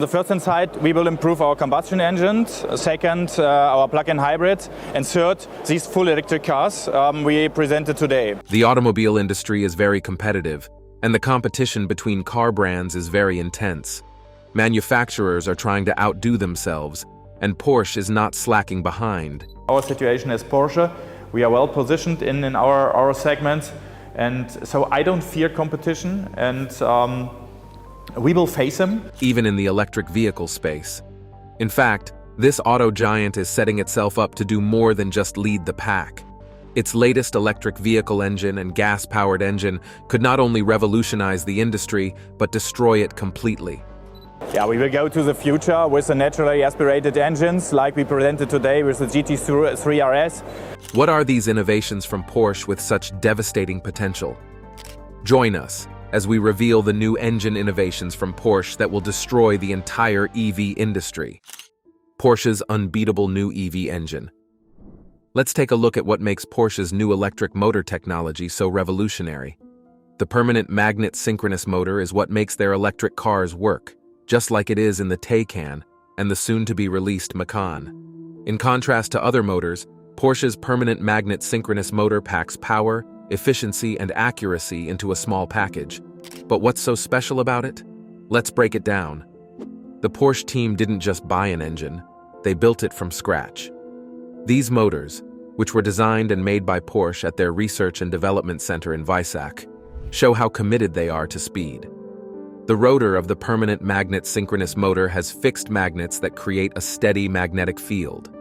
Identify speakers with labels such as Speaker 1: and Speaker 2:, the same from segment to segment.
Speaker 1: The first insight, we will improve our combustion engines. Second, our plug-in hybrids. And third, these full electric cars we presented today.
Speaker 2: The automobile industry is very competitive, and the competition between car brands is very intense. Manufacturers are trying to outdo themselves, and Porsche is not slacking behind.
Speaker 1: Our situation as Porsche, we are well positioned in our segments, and so I don't fear competition, and we will face them.
Speaker 2: Even in the electric vehicle space. In fact, this auto giant is setting itself up to do more than just lead the pack. Its latest electric vehicle engine and gas-powered engine could not only revolutionize the industry, but destroy it completely.
Speaker 1: Yeah, we will go to the future with the naturally aspirated engines like we presented today with the GT3 RS.
Speaker 2: What are these innovations from Porsche with such devastating potential? Join us as we reveal the new engine innovations from Porsche that will destroy the entire EV industry. Porsche's unbeatable new EV engine. Let's take a look at what makes Porsche's new electric motor technology so revolutionary. The permanent magnet synchronous motor is what makes their electric cars work, just like it is in the Taycan and the soon-to-be-released Macan. In contrast to other motors, Porsche's permanent magnet synchronous motor packs power, efficiency, and accuracy into a small package. But what's so special about it? Let's break it down. The Porsche team didn't just buy an engine, they built it from scratch. These motors, which were designed and made by Porsche at their Research and Development Center in Weissach, show how committed they are to speed. The rotor of the permanent magnet synchronous motor has fixed magnets that create a steady magnetic field.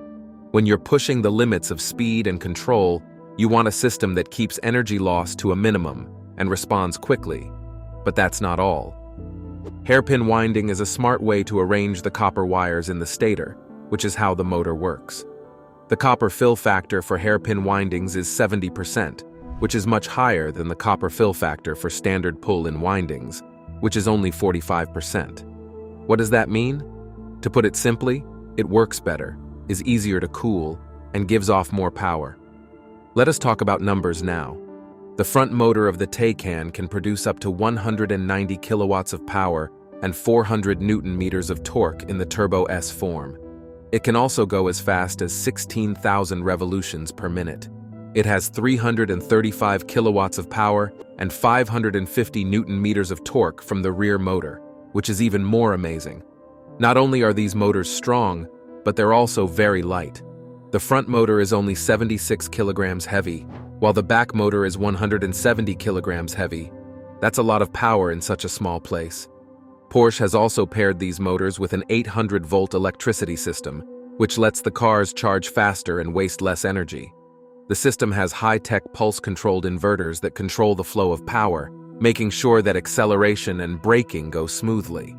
Speaker 2: When you're pushing the limits of speed and control, you want a system that keeps energy loss to a minimum and responds quickly. But that's not all. Hairpin winding is a smart way to arrange the copper wires in the stator, which is how the motor works. The copper fill factor for hairpin windings is 70%, which is much higher than the copper fill factor for standard pull-in windings, which is only 45%. What does that mean? To put it simply, it works better, is easier to cool, and gives off more power. Let us talk about numbers now. The front motor of the Taycan can produce up to 190 kilowatts of power and 400 Newton meters of torque in the Turbo S form. It can also go as fast as 16,000 revolutions per minute. It has 335 kilowatts of power and 550 Newton meters of torque from the rear motor, which is even more amazing. Not only are these motors strong, but they're also very light. The front motor is only 76 kilograms heavy, while the back motor is 170 kilograms heavy. That's a lot of power in such a small place. Porsche has also paired these motors with an 800-volt electricity system, which lets the cars charge faster and waste less energy. The system has high-tech pulse-controlled inverters that control the flow of power, making sure that acceleration and braking go smoothly.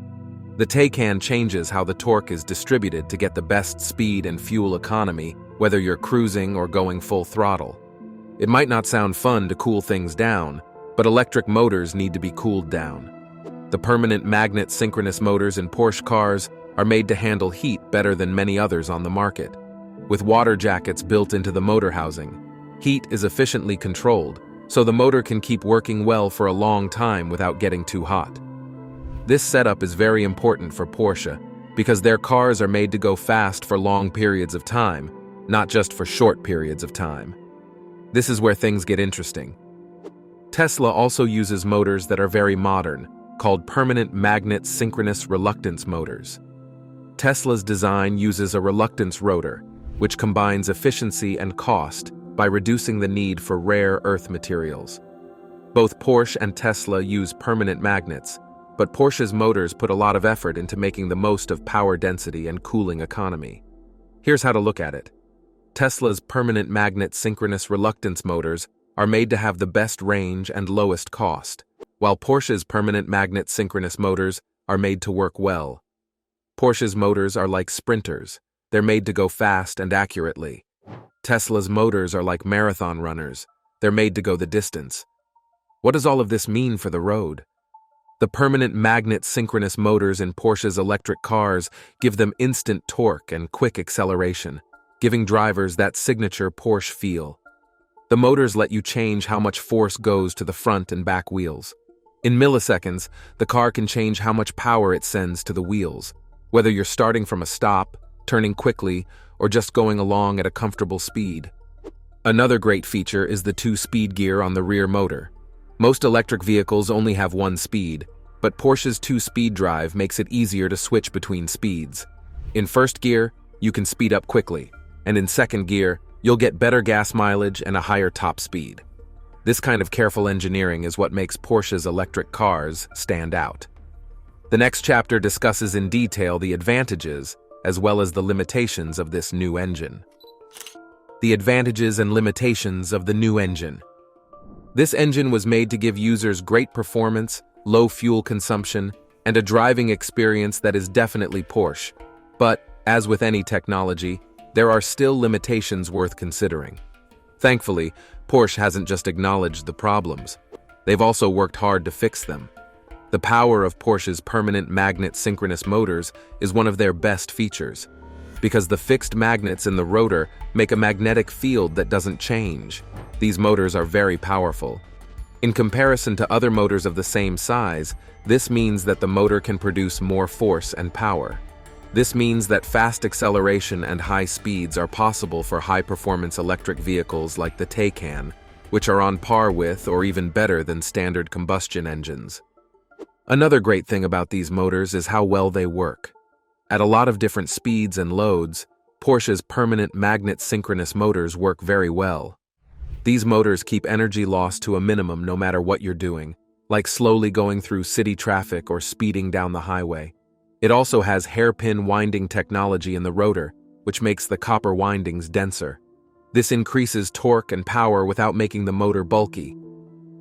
Speaker 2: The Taycan changes how the torque is distributed to get the best speed and fuel economy, whether you're cruising or going full throttle. It might not sound fun to cool things down, but electric motors need to be cooled down. The permanent magnet synchronous motors in Porsche cars are made to handle heat better than many others on the market. With water jackets built into the motor housing, heat is efficiently controlled, so the motor can keep working well for a long time without getting too hot. This setup is very important for Porsche because their cars are made to go fast for long periods of time, not just for short periods of time. This is where things get interesting. Tesla also uses motors that are very modern, called permanent magnet synchronous reluctance motors. Tesla's design uses a reluctance rotor, which combines efficiency and cost by reducing the need for rare earth materials. Both Porsche and Tesla use permanent magnets, but Porsche's motors put a lot of effort into making the most of power density and cooling economy. Here's how to look at it. Tesla's permanent magnet synchronous reluctance motors are made to have the best range and lowest cost, while Porsche's permanent magnet synchronous motors are made to work well. Porsche's motors are like sprinters. They're made to go fast and accurately. Tesla's motors are like marathon runners. They're made to go the distance. What does all of this mean for the road? The permanent magnet synchronous motors in Porsche's electric cars give them instant torque and quick acceleration, giving drivers that signature Porsche feel. The motors let you change how much force goes to the front and back wheels. In milliseconds, the car can change how much power it sends to the wheels, whether you're starting from a stop, turning quickly, or just going along at a comfortable speed. Another great feature is the 2-speed gear on the rear motor. Most electric vehicles only have 1 speed, but Porsche's 2-speed drive makes it easier to switch between speeds. In first gear, you can speed up quickly, and in second gear, you'll get better gas mileage and a higher top speed. This kind of careful engineering is what makes Porsche's electric cars stand out. The next chapter discusses in detail the advantages as well as the limitations of this new engine. The advantages and limitations of the new engine. This engine was made to give users great performance, low fuel consumption, and a driving experience that is definitely Porsche. But, as with any technology, there are still limitations worth considering. Thankfully, Porsche hasn't just acknowledged the problems. They've also worked hard to fix them. The power of Porsche's permanent magnet synchronous motors is one of their best features, because the fixed magnets in the rotor make a magnetic field that doesn't change. These motors are very powerful. In comparison to other motors of the same size, this means that the motor can produce more force and power. This means that fast acceleration and high speeds are possible for high-performance electric vehicles like the Taycan, which are on par with or even better than standard combustion engines. Another great thing about these motors is how well they work. At a lot of different speeds and loads, Porsche's permanent magnet synchronous motors work very well. These motors keep energy loss to a minimum no matter what you're doing, like slowly going through city traffic or speeding down the highway. It also has hairpin winding technology in the rotor, which makes the copper windings denser. This increases torque and power without making the motor bulky.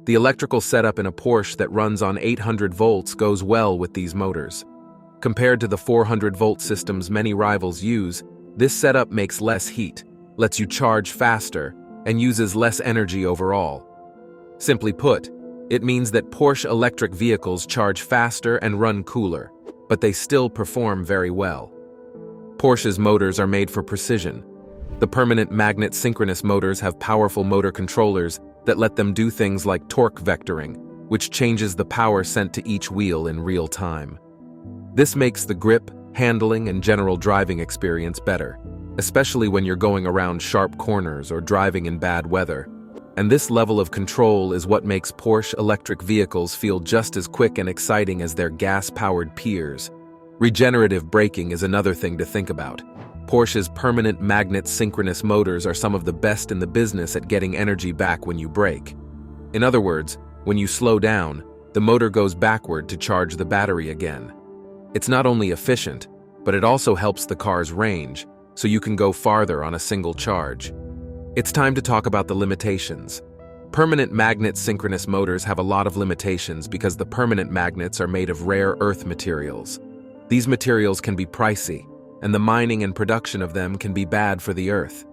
Speaker 2: The electrical setup in a Porsche that runs on 800 volts goes well with these motors. Compared to the 400-volt systems many rivals use, this setup makes less heat, lets you charge faster, and uses less energy overall. Simply put, it means that Porsche electric vehicles charge faster and run cooler, but they still perform very well. Porsche's motors are made for precision. The permanent magnet synchronous motors have powerful motor controllers that let them do things like torque vectoring, which changes the power sent to each wheel in real time. This makes the grip, handling, and general driving experience better, especially when you're going around sharp corners or driving in bad weather. And this level of control is what makes Porsche electric vehicles feel just as quick and exciting as their gas-powered peers. Regenerative braking is another thing to think about. Porsche's permanent magnet synchronous motors are some of the best in the business at getting energy back when you brake. In other words, when you slow down, the motor goes backward to charge the battery again. It's not only efficient, but it also helps the car's range, so you can go farther on a single charge. It's time to talk about the limitations. Permanent magnet synchronous motors have a lot of limitations because the permanent magnets are made of rare earth materials. These materials can be pricey, and the mining and production of them can be bad for the earth.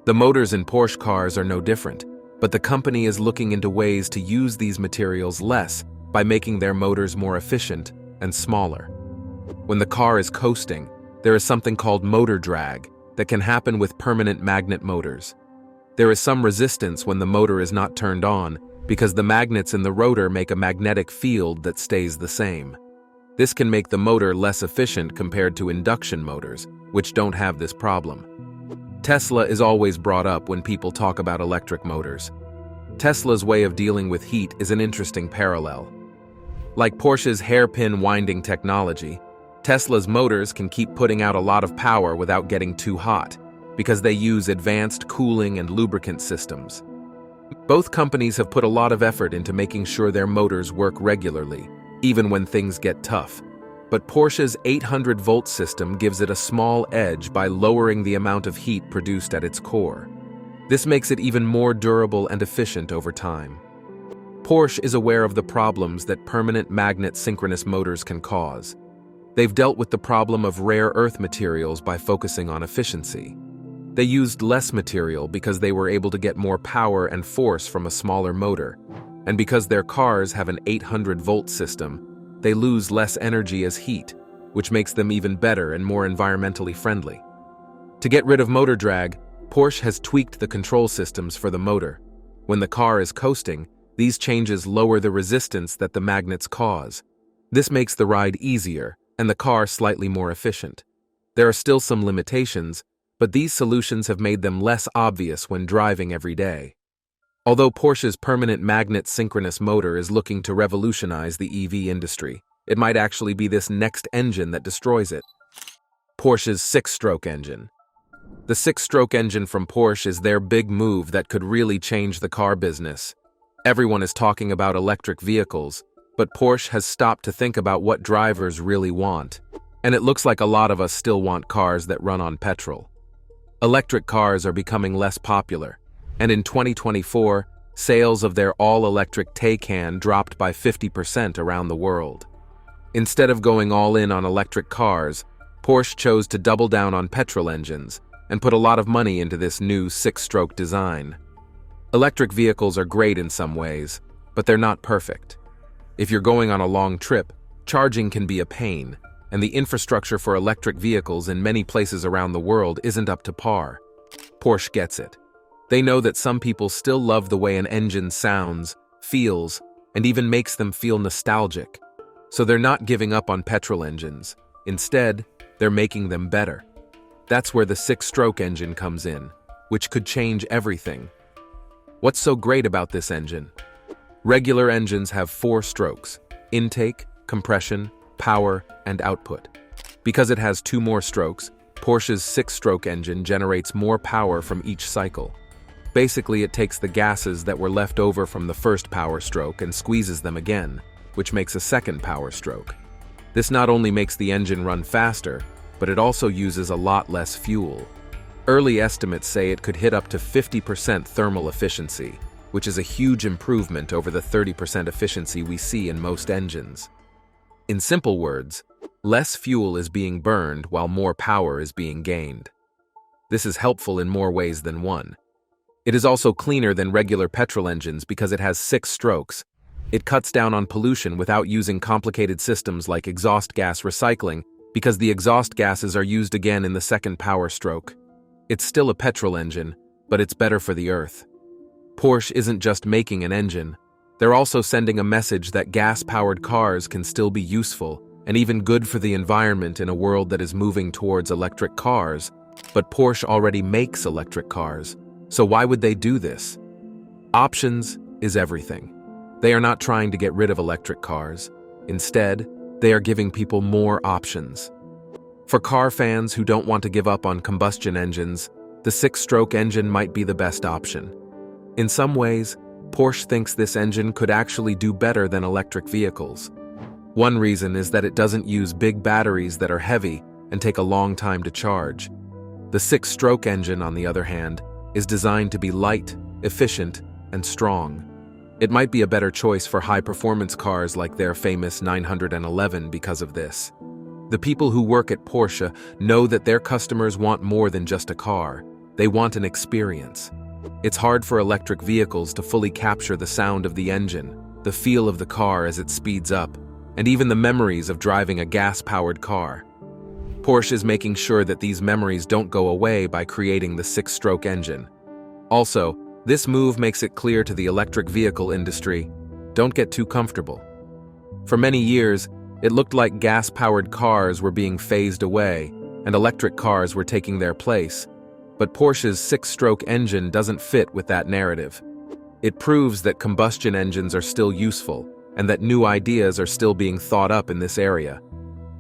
Speaker 2: The motors in Porsche cars are no different, but the company is looking into ways to use these materials less by making their motors more efficient and smaller. When the car is coasting, there is something called motor drag that can happen with permanent magnet motors. There is some resistance when the motor is not turned on because the magnets in the rotor make a magnetic field that stays the same. This can make the motor less efficient compared to induction motors, which don't have this problem. Tesla is always brought up when people talk about electric motors. Tesla's way of dealing with heat is an interesting parallel. Like Porsche's hairpin winding technology, Tesla's motors can keep putting out a lot of power without getting too hot, because they use advanced cooling and lubricant systems. Both companies have put a lot of effort into making sure their motors work regularly, even when things get tough. But Porsche's 800-volt system gives it a small edge by lowering the amount of heat produced at its core. This makes it even more durable and efficient over time. Porsche is aware of the problems that permanent magnet synchronous motors can cause. They've dealt with the problem of rare earth materials by focusing on efficiency. They used less material because they were able to get more power and force from a smaller motor. And because their cars have an 800-volt system, they lose less energy as heat, which makes them even better and more environmentally friendly. To get rid of motor drag, Porsche has tweaked the control systems for the motor. When the car is coasting, these changes lower the resistance that the magnets cause. This makes the ride easier, and the car slightly more efficient. There are still some limitations, but these solutions have made them less obvious when driving every day. Although Porsche's permanent magnet synchronous motor is looking to revolutionize the EV industry, it might actually be this next engine that destroys it. Porsche's six-stroke engine. The six-stroke engine from Porsche is their big move that could really change the car business. Everyone is talking about electric vehicles, but Porsche has stopped to think about what drivers really want. And it looks like a lot of us still want cars that run on petrol. Electric cars are becoming less popular, and in 2024, sales of their all-electric Taycan dropped by 50% around the world. Instead of going all in on electric cars, Porsche chose to double down on petrol engines and put a lot of money into this new six-stroke design. Electric vehicles are great in some ways, but they're not perfect. If you're going on a long trip, charging can be a pain, and the infrastructure for electric vehicles in many places around the world isn't up to par. Porsche gets it. They know that some people still love the way an engine sounds, feels, and even makes them feel nostalgic. So they're not giving up on petrol engines. Instead, they're making them better. That's where the six-stroke engine comes in, which could change everything. What's so great about this engine? Regular engines have 4 strokes: intake, compression, power, and output. Because it has 2 more strokes, Porsche's six-stroke engine generates more power from each cycle. Basically, it takes the gases that were left over from the first power stroke and squeezes them again, which makes a second power stroke. This not only makes the engine run faster, but it also uses a lot less fuel. Early estimates say it could hit up to 50% thermal efficiency, which is a huge improvement over the 30% efficiency we see in most engines. In simple words, less fuel is being burned while more power is being gained. This is helpful in more ways than one. It is also cleaner than regular petrol engines because it has 6 strokes. It cuts down on pollution without using complicated systems like exhaust gas recycling because the exhaust gases are used again in the second power stroke. It's still a petrol engine, but it's better for the earth. Porsche isn't just making an engine. They're also sending a message that gas-powered cars can still be useful and even good for the environment in a world that is moving towards electric cars. But Porsche already makes electric cars. So why would they do this? Options is everything. They are not trying to get rid of electric cars. Instead, they are giving people more options. For car fans who don't want to give up on combustion engines, the six-stroke engine might be the best option. In some ways, Porsche thinks this engine could actually do better than electric vehicles. One reason is that it doesn't use big batteries that are heavy and take a long time to charge. The six-stroke engine, on the other hand, is designed to be light, efficient, and strong. It might be a better choice for high-performance cars like their famous 911 because of this. The people who work at Porsche know that their customers want more than just a car. They want an experience. It's hard for electric vehicles to fully capture the sound of the engine, the feel of the car as it speeds up, and even the memories of driving a gas-powered car. Porsche is making sure that these memories don't go away by creating the six-stroke engine. Also, this move makes it clear to the electric vehicle industry, don't get too comfortable. For many years, it looked like gas-powered cars were being phased away and electric cars were taking their place. But Porsche's six-stroke engine doesn't fit with that narrative. It proves that combustion engines are still useful and that new ideas are still being thought up in this area.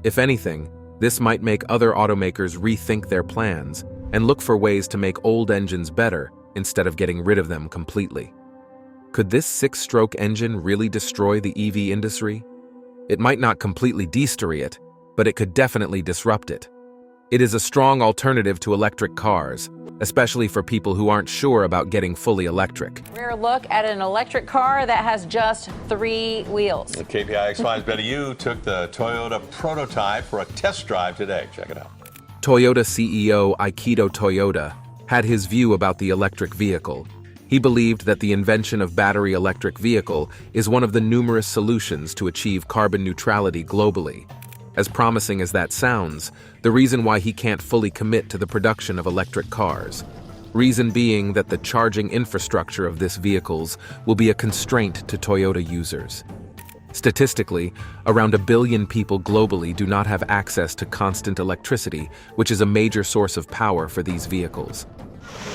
Speaker 2: If anything, this might make other automakers rethink their plans and look for ways to make old engines better instead of getting rid of them completely. Could this six-stroke engine really destroy the EV industry? It might not completely destroy it, but it could definitely disrupt it. It is a strong alternative to electric cars, especially for people who aren't sure about getting fully electric.
Speaker 3: Rare look at an electric car that has just 3 wheels.
Speaker 4: The KPI X5's Betty Yu took the Toyota prototype for a test drive today. Check it out.
Speaker 2: Toyota CEO Akito Toyoda had his view about the electric vehicle. He believed that the invention of battery electric vehicle is one of the numerous solutions to achieve carbon neutrality globally. As promising as that sounds, the reason why he can't fully commit to the production of electric cars. Reason being that the charging infrastructure of these vehicles will be a constraint to Toyota users. Statistically, around 1 billion people globally do not have access to constant electricity, which is a major source of power for these vehicles.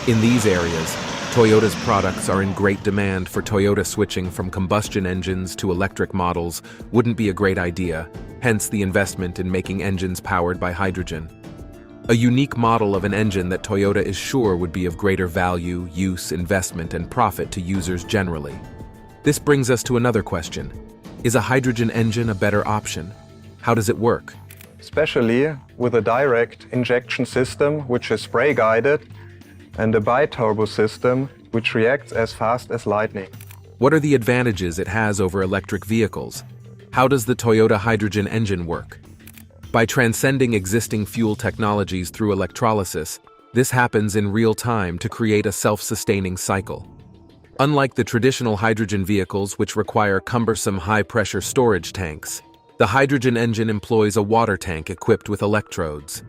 Speaker 2: In these areas, Toyota's products are in great demand. For Toyota, switching from combustion engines to electric models wouldn't be a great idea, hence the investment in making engines powered by hydrogen. A unique model of an engine that Toyota is sure would be of greater value, use, investment, and profit to users generally. This brings us to another question. Is a hydrogen engine a better option? How does it work?
Speaker 5: Especially with a direct injection system, which is spray-guided, and a bi-turbo system, which reacts as fast as lightning.
Speaker 2: What are the advantages it has over electric vehicles? How does the Toyota hydrogen engine work? By transcending existing fuel technologies through electrolysis, this happens in real time to create a self-sustaining cycle. Unlike the traditional hydrogen vehicles, which require cumbersome high-pressure storage tanks, the hydrogen engine employs a water tank equipped with electrodes.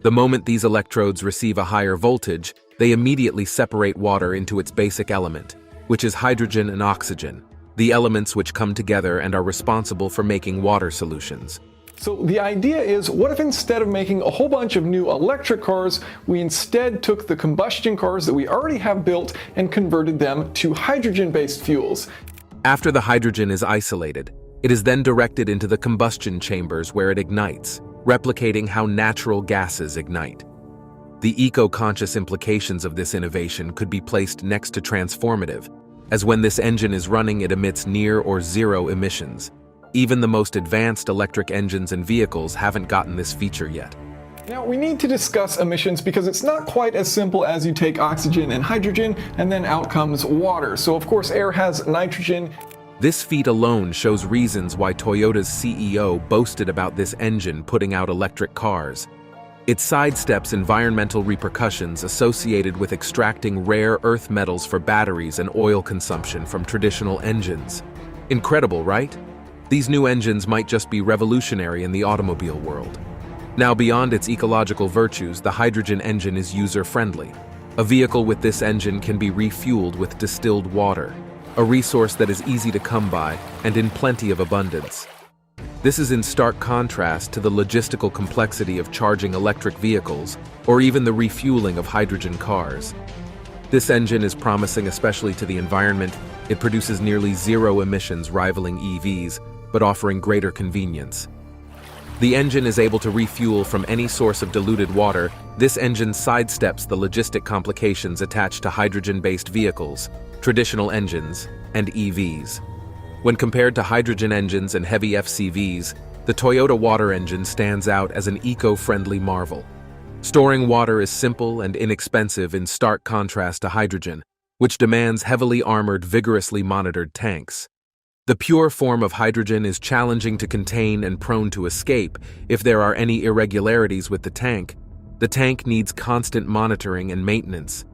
Speaker 2: The moment these electrodes receive a higher voltage, they immediately separate water into its basic element, which is hydrogen and oxygen, the elements which come together and are responsible for making water solutions.
Speaker 6: So the idea is, what if instead of making a whole bunch of new electric cars, we instead took the combustion cars that we already have built and converted them to hydrogen-based fuels?
Speaker 2: After the hydrogen is isolated, it is then directed into the combustion chambers where it ignites, replicating how natural gases ignite. The eco-conscious implications of this innovation could be placed next to transformative, as when this engine is running, it emits near or zero emissions. Even the most advanced electric engines and vehicles haven't gotten this feature yet.
Speaker 6: Now, we need to discuss emissions because it's not quite as simple as you take oxygen and hydrogen and then out comes water. So of course air has nitrogen.
Speaker 2: This feat alone shows reasons why Toyota's CEO boasted about this engine putting out electric cars. It sidesteps environmental repercussions associated with extracting rare earth metals for batteries and oil consumption from traditional engines. Incredible, right? These new engines might just be revolutionary in the automobile world. Now, beyond its ecological virtues, the hydrogen engine is user-friendly. A vehicle with this engine can be refueled with distilled water, a resource that is easy to come by and in plenty of abundance. This is in stark contrast to the logistical complexity of charging electric vehicles or even the refueling of hydrogen cars. This engine is promising especially to the environment. It produces nearly zero emissions, rivaling EVs, but offering greater convenience. The engine is able to refuel from any source of diluted water. This engine sidesteps the logistic complications attached to hydrogen-based vehicles, traditional engines, and EVs. When compared to hydrogen engines and heavy FCVs, the Toyota water engine stands out as an eco-friendly marvel. Storing water is simple and inexpensive in stark contrast to hydrogen, which demands heavily armored, vigorously monitored tanks. The pure form of hydrogen is challenging to contain and prone to escape if there are any irregularities with the tank. The tank needs constant monitoring and maintenance.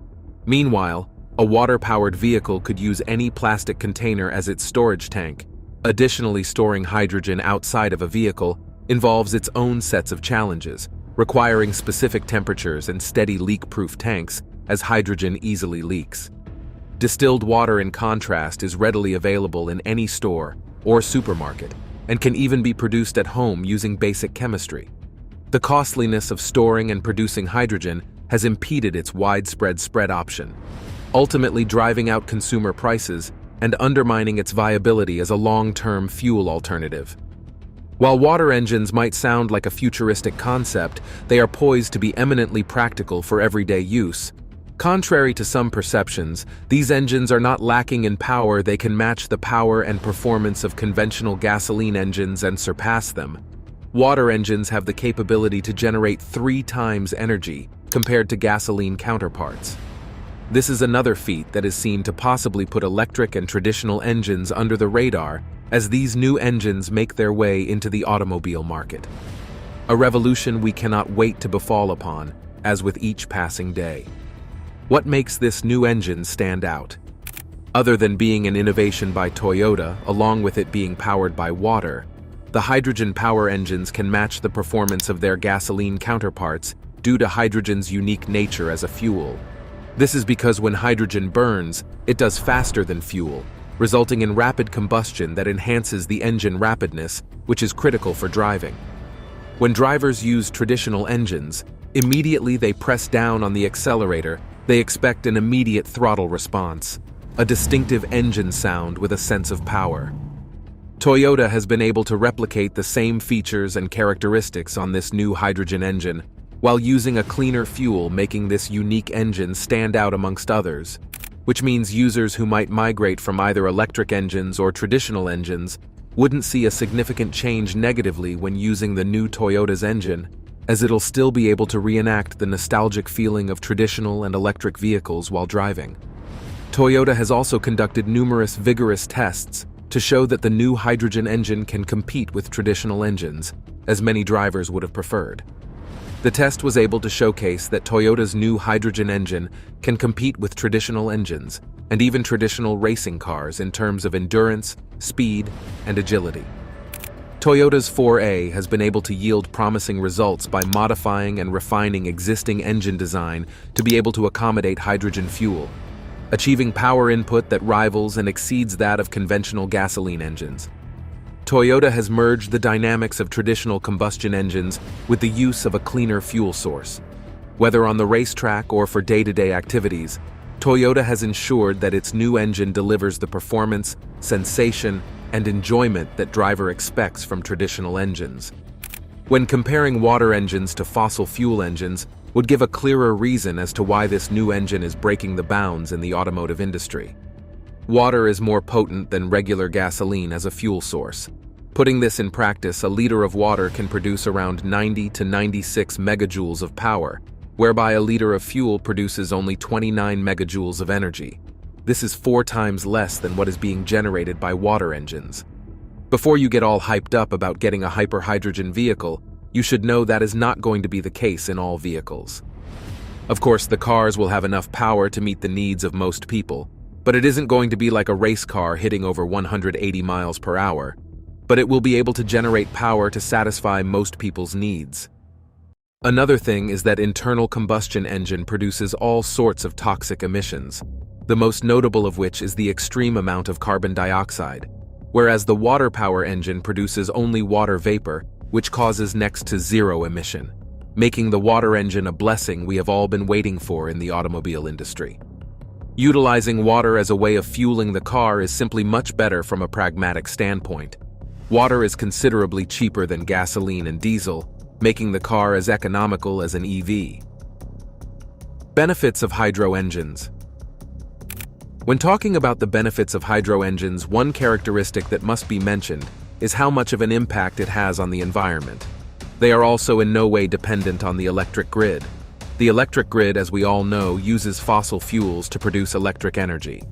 Speaker 2: Meanwhile, a water-powered vehicle could use any plastic container as its storage tank. Additionally, storing hydrogen outside of a vehicle involves its own sets of challenges, requiring specific temperatures and steady leak-proof tanks, as hydrogen easily leaks. Distilled water, in contrast, is readily available in any store or supermarket and can even be produced at home using basic chemistry. The costliness of storing and producing hydrogen has impeded its widespread spread option, ultimately driving out consumer prices and undermining its viability as a long-term fuel alternative. While water engines might sound like a futuristic concept, they are poised to be eminently practical for everyday use. Contrary to some perceptions, these engines are not lacking in power. They can match the power and performance of conventional gasoline engines and surpass them. Water engines have the capability to generate 3 times energy compared to gasoline counterparts. This is another feat that is seen to possibly put electric and traditional engines under the radar as these new engines make their way into the automobile market. A revolution we cannot wait to befall upon, as with each passing day. What makes this new engine stand out? Other than being an innovation by Toyota, along with it being powered by water, the hydrogen power engines can match the performance of their gasoline counterparts due to hydrogen's unique nature as a fuel. This is because when hydrogen burns, it does faster than fuel, resulting in rapid combustion that enhances the engine rapidness, which is critical for driving. When drivers use traditional engines, immediately they press down on the accelerator, they expect an immediate throttle response, a distinctive engine sound with a sense of power. Toyota has been able to replicate the same features and characteristics on this new hydrogen engine, while using a cleaner fuel, making this unique engine stand out amongst others, which means users who might migrate from either electric engines or traditional engines wouldn't see a significant change negatively when using the new Toyota's engine, as it'll still be able to reenact the nostalgic feeling of traditional and electric vehicles while driving. Toyota has also conducted numerous vigorous tests to show that the new hydrogen engine can compete with traditional engines, as many drivers would have preferred. The test was able to showcase that Toyota's new hydrogen engine can compete with traditional engines and even traditional racing cars in terms of endurance, speed, and agility. Toyota's 4A has been able to yield promising results by modifying and refining existing engine design to be able to accommodate hydrogen fuel, achieving power input that rivals and exceeds that of conventional gasoline engines. Toyota has merged the dynamics of traditional combustion engines with the use of a cleaner fuel source. Whether on the racetrack or for day-to-day activities, Toyota has ensured that its new engine delivers the performance, sensation, and enjoyment that driver expects from traditional engines. When comparing water engines to fossil fuel engines would give a clearer reason as to why this new engine is breaking the bounds in the automotive industry. Water is more potent than regular gasoline as a fuel source. Putting this in practice, a liter of water can produce around 90 to 96 megajoules of power, whereby a liter of fuel produces only 29 megajoules of energy. This is 4 times less than what is being generated by water engines. Before you get all hyped up about getting a hyper-hydrogen vehicle, you should know that is not going to be the case in all vehicles. Of course, the cars will have enough power to meet the needs of most people, but it isn't going to be like a race car hitting over 180 miles per hour, but it will be able to generate power to satisfy most people's needs. Another thing is that internal combustion engine produces all sorts of toxic emissions, the most notable of which is the extreme amount of carbon dioxide, whereas the water power engine produces only water vapor, which causes next to zero emission, making the water engine a blessing we have all been waiting for in the automobile industry. Utilizing water as a way of fueling the car is simply much better from a pragmatic standpoint. Water is considerably cheaper than gasoline and diesel, making the car as economical as an EV. Benefits of hydro engines. When talking about the benefits of hydro engines, one characteristic that must be mentioned is how much of an impact it has on the environment. They are also in no way dependent on the electric grid. The electric grid, as we all know, uses fossil fuels to produce electric energy.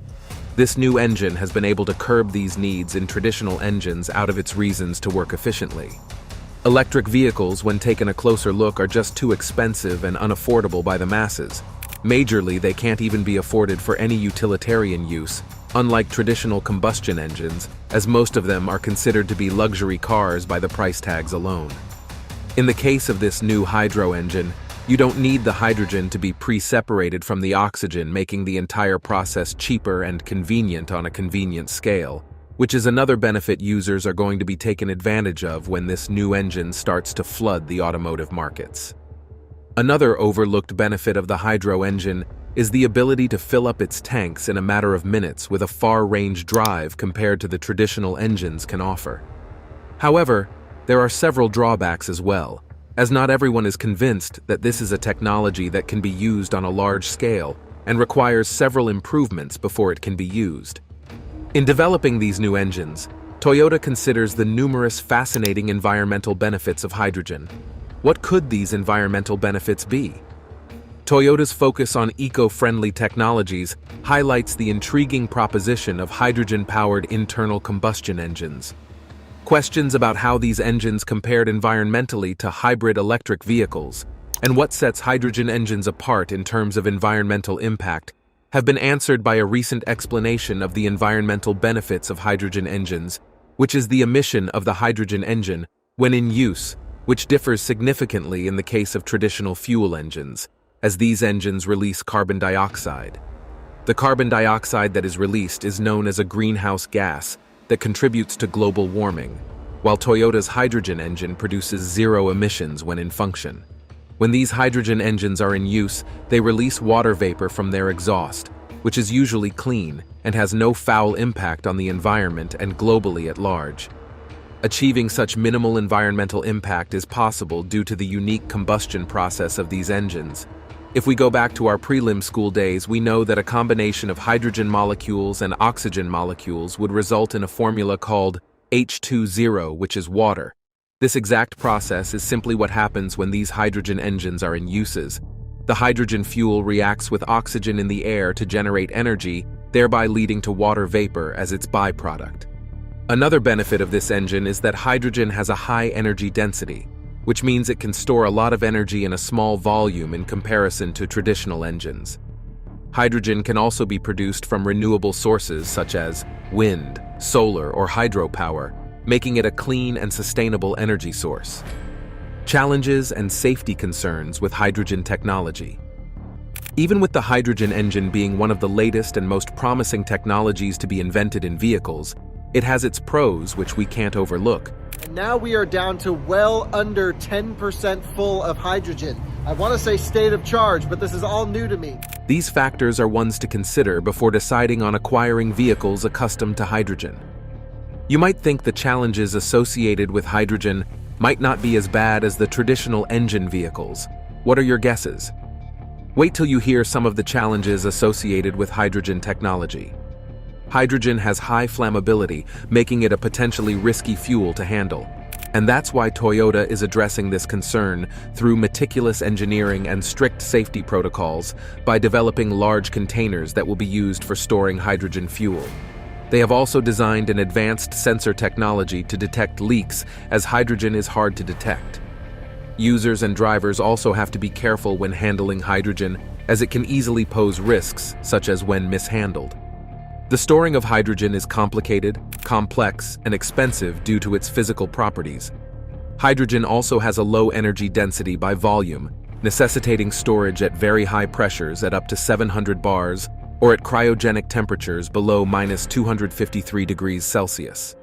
Speaker 2: This new engine has been able to curb these needs in traditional engines out of its reasons to work efficiently. Electric vehicles, when taken a closer look, are just too expensive and unaffordable by the masses. Majorly, they can't even be afforded for any utilitarian use, unlike traditional combustion engines, as most of them are considered to be luxury cars by the price tags alone. In the case of this new hydro engine, you don't need the hydrogen to be pre-separated from the oxygen, making the entire process cheaper and convenient on a convenient scale, which is another benefit users are going to be taken advantage of when this new engine starts to flood the automotive markets. Another overlooked benefit of the hydro engine is the ability to fill up its tanks in a matter of minutes with a far-range drive compared to the traditional engines can offer. However, there are several drawbacks as well, as not everyone is convinced that this is a technology that can be used on a large scale and requires several improvements before it can be used. In developing these new engines, Toyota considers the numerous fascinating environmental benefits of hydrogen. What could these environmental benefits be? Toyota's focus on eco-friendly technologies highlights the intriguing proposition of hydrogen-powered internal combustion engines. Questions about how these engines compared environmentally to hybrid electric vehicles and what sets hydrogen engines apart in terms of environmental impact have been answered by a recent explanation of the environmental benefits of hydrogen engines, which is the emission of the hydrogen engine when in use, which differs significantly in the case of traditional fuel engines, as these engines release carbon dioxide. The carbon dioxide that is released is known as a greenhouse gas that contributes to global warming, while Toyota's hydrogen engine produces zero emissions when in function. When these hydrogen engines are in use, they release water vapor from their exhaust, which is usually clean and has no foul impact on the environment and globally at large. Achieving such minimal environmental impact is possible due to the unique combustion process of these engines. If we go back to our prelim school days, we know that a combination of hydrogen molecules and oxygen molecules would result in a formula called H2O, which is water. This exact process is simply what happens when these hydrogen engines are in uses. The hydrogen fuel reacts with oxygen in the air to generate energy, thereby leading to water vapor as its byproduct. Another benefit of this engine is that hydrogen has a high energy density, which means it can store a lot of energy in a small volume in comparison to traditional engines. Hydrogen can also be produced from renewable sources such as wind, solar, or hydropower, making it a clean and sustainable energy source. Challenges and safety concerns with hydrogen technology. Even with the hydrogen engine being one of the latest and most promising technologies to be invented in vehicles, it has its pros which we can't overlook.
Speaker 7: And now we are down to well under 10% full of hydrogen. I want to say state of charge, but this is all new to me.
Speaker 2: These factors are ones to consider before deciding on acquiring vehicles accustomed to hydrogen. You might think the challenges associated with hydrogen might not be as bad as the traditional engine vehicles. What are your guesses? Wait till you hear some of the challenges associated with hydrogen technology. Hydrogen has high flammability, making it a potentially risky fuel to handle. And that's why Toyota is addressing this concern through meticulous engineering and strict safety protocols by developing large containers that will be used for storing hydrogen fuel. They have also designed an advanced sensor technology to detect leaks, as hydrogen is hard to detect. Users and drivers also have to be careful when handling hydrogen, as it can easily pose risks, such as when mishandled. The storing of hydrogen is complicated, complex, and expensive due to its physical properties. Hydrogen also has a low energy density by volume, necessitating storage at very high pressures at up to 700 bars or at cryogenic temperatures below -253 degrees Celsius.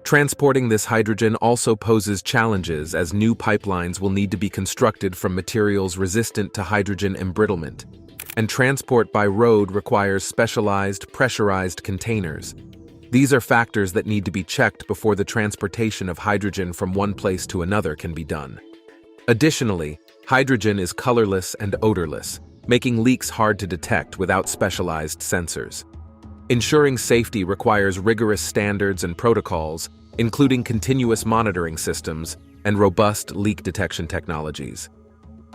Speaker 2: Transporting this hydrogen also poses challenges, as new pipelines will need to be constructed from materials resistant to hydrogen embrittlement, and transport by road requires specialized, pressurized containers. These are factors that need to be checked before the transportation of hydrogen from one place to another can be done. Additionally, hydrogen is colorless and odorless, making leaks hard to detect without specialized sensors. Ensuring safety requires rigorous standards and protocols, including continuous monitoring systems and robust leak detection technologies.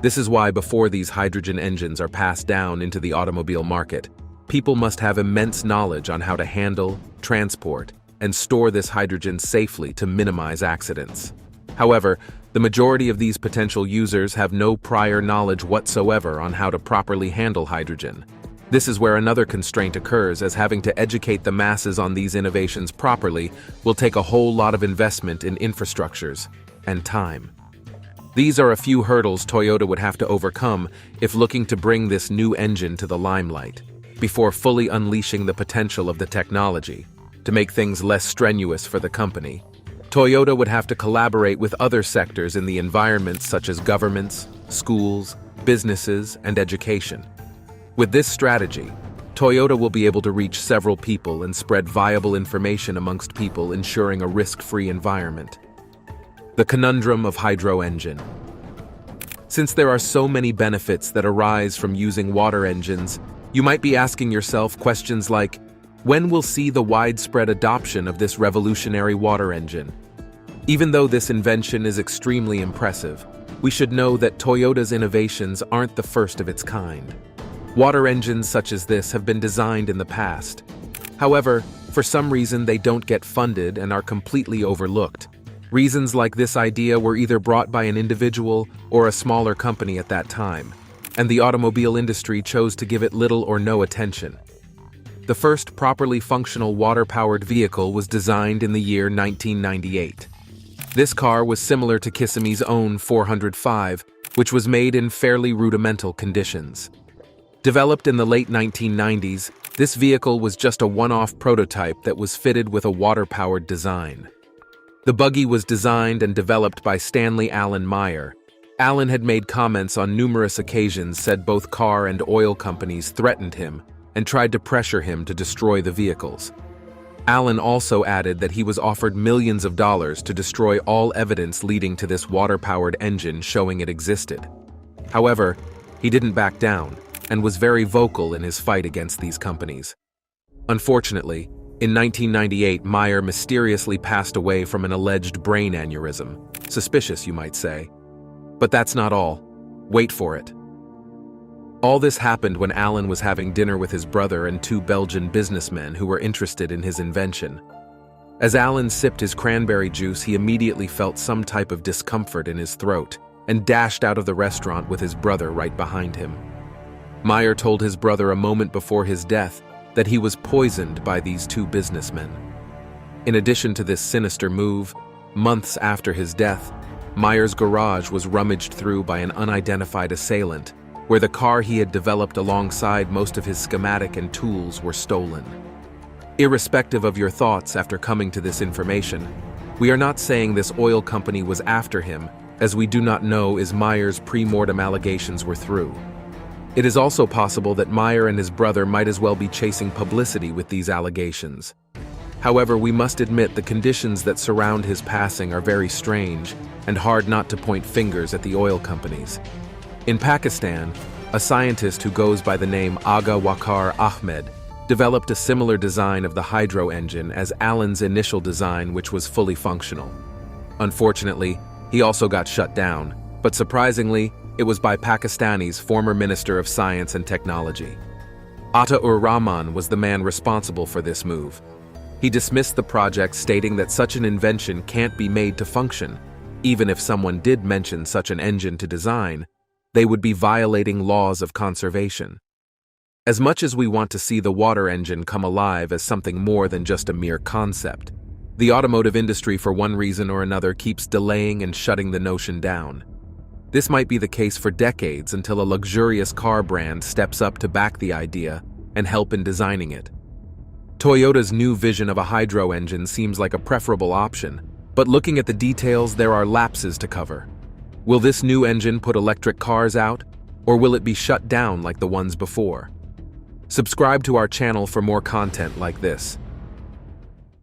Speaker 2: This is why before these hydrogen engines are passed down into the automobile market, people must have immense knowledge on how to handle, transport, and store this hydrogen safely to minimize accidents. However, the majority of these potential users have no prior knowledge whatsoever on how to properly handle hydrogen. This is where another constraint occurs, as having to educate the masses on these innovations properly will take a whole lot of investment in infrastructures and time. These are a few hurdles Toyota would have to overcome if looking to bring this new engine to the limelight, before fully unleashing the potential of the technology. To make things less strenuous for the company, Toyota would have to collaborate with other sectors in the environment, such as governments, schools, businesses, and education. With this strategy, Toyota will be able to reach several people and spread viable information amongst people, ensuring a risk-free environment. The conundrum of hydro engine. Since there are so many benefits that arise from using water engines, you might be asking yourself questions like, when will see the widespread adoption of this revolutionary water engine? Even though this invention is extremely impressive, we should know that Toyota's innovations aren't the first of its kind. Water engines such as this have been designed in the past. However, for some reason they don't get funded and are completely overlooked. Reasons like this idea were either brought by an individual or a smaller company at that time, and the automobile industry chose to give it little or no attention. The first properly functional water-powered vehicle was designed in the year 1998. This car was similar to Kissame's own 405, which was made in fairly rudimental conditions. Developed in the late 1990s, this vehicle was just a one-off prototype that was fitted with a water-powered design. The buggy was designed and developed by Stanley Allen Meyer. Allen had made comments on numerous occasions, said both car and oil companies threatened him and tried to pressure him to destroy the vehicles. Allen also added that he was offered millions of dollars to destroy all evidence leading to this water-powered engine showing it existed. However, he didn't back down and was very vocal in his fight against these companies. Unfortunately, in 1998, Meyer mysteriously passed away from an alleged brain aneurysm. Suspicious, you might say. But that's not all. Wait for it. All this happened when Allen was having dinner with his brother and two Belgian businessmen who were interested in his invention. As Allen sipped his cranberry juice, he immediately felt some type of discomfort in his throat and dashed out of the restaurant with his brother right behind him. Meyer told his brother a moment before his death that he was poisoned by these two businessmen. In addition to this sinister move, months after his death, Meyer's garage was rummaged through by an unidentified assailant, where the car he had developed alongside most of his schematic and tools were stolen. Irrespective of your thoughts after coming to this information, we are not saying this oil company was after him, as we do not know if Meyer's pre-mortem allegations were through. It is also possible that Meyer and his brother might as well be chasing publicity with these allegations. However, we must admit the conditions that surround his passing are very strange and hard not to point fingers at the oil companies. In Pakistan, a scientist who goes by the name Aga Waqar Ahmed developed a similar design of the hydro engine as Allen's initial design, which was fully functional. Unfortunately, he also got shut down, but surprisingly, it was by Pakistani's former Minister of Science and Technology. Ata-ur Rahman was the man responsible for this move. He dismissed the project, stating that such an invention can't be made to function. Even if someone did mention such an engine to design, they would be violating laws of conservation. As much as we want to see the water engine come alive as something more than just a mere concept, the automotive industry, for one reason or another, keeps delaying and shutting the notion down. This might be the case for decades until a luxurious car brand steps up to back the idea and help in designing it. Toyota's new vision of a hydro engine seems like a preferable option, but looking at the details, there are lapses to cover. Will this new engine put electric cars out, or will it be shut down like the ones before? Subscribe to our channel for more content like this.